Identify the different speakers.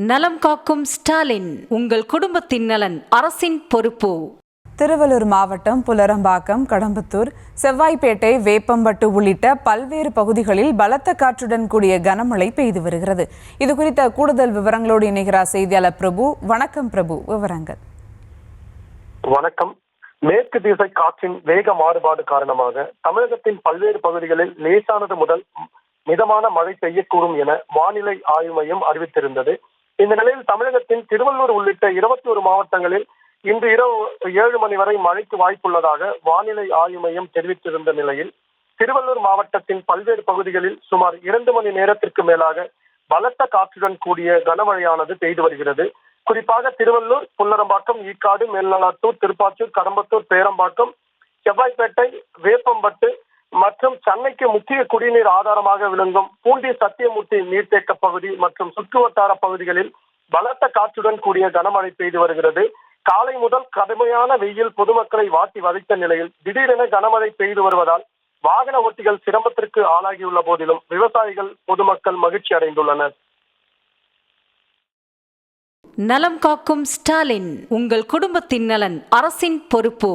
Speaker 1: நலம் காக்கும் ஸ்டாலின், உங்கள் குடும்பத்தின் நலன் அரசின் பொறுப்பு.
Speaker 2: திருவள்ளூர் மாவட்டம் புலரம்பாக்கம், கடம்பத்தூர், செவ்வாய்ப்பேட்டை, வேப்பம்பட்டு உள்ளிட்ட பல்வேறு பகுதிகளில் பலத்த காற்றுடன் கூடிய கனமழை பெய்து வருகிறது. இது குறித்த கூடுதல் விவரங்களோடு இணைகிறார் செய்தியாளர் பிரபு. வணக்கம் பிரபு, விவரங்கள்.
Speaker 3: வணக்கம். மேற்கு திசை காற்றின் வேக மாறுபாடு காரணமாக தமிழகத்தின் பல்வேறு பகுதிகளில் லேசானது முதல் மிதமான மழை பெய்யக்கூடும் என வானிலை ஆய்வு மையம் அறிவித்திருந்தது. இந்த நிலையில் தமிழகத்தின் திருவள்ளூர் உள்ளிட்ட 21 மாவட்டங்களில் இன்று இரவு 7 மணி வரை மழைக்கு வாய்ப்புள்ளதாக வானிலை ஆய்வு மையம் தெரிவித்திருந்த நிலையில் திருவள்ளூர் மாவட்டத்தின் பல்வேறு பகுதிகளில் சுமார் 2 மணி நேரத்திற்கு மேலாக பலத்த காற்றுடன் கூடிய கனமழையானது பெய்து வருகிறது. குறிப்பாக திருவள்ளூர், புல்லரம்பாக்கம், ஈக்காடு, மேல்நலாத்தூர், திருப்பாச்சூர், கடம்பத்தூர், பேரம்பாக்கம், செவ்வாய்ப்பேட்டை, வேப்பம்பட்டு மற்றும் சென்னைக்கு முக்கிய குடிநீர் ஆதாரமாக விளங்கும் பூண்டி சத்தியமூர்த்தி நீர்த்தேக்க பகுதி மற்றும் சுற்றுவட்டார பகுதிகளில் பலத்த காற்றுடன் கூடிய கனமழை பெய்து வருகிறது. காலை முதல் கடுமையான வெயில் பொதுமக்களை வாட்டி வதைத்த நிலையில் திடீரென கனமழை பெய்து வருவதால் வாகன ஓட்டிகள் சிரமத்திற்கு ஆளாகியுள்ள போதிலும் விவசாயிகள், பொதுமக்கள் மகிழ்ச்சி அடைந்துள்ளனர்.
Speaker 1: நலம் காக்கும் ஸ்டாலின், உங்கள் குடும்பத்தின் நலன் அரசின் பொறுப்பு.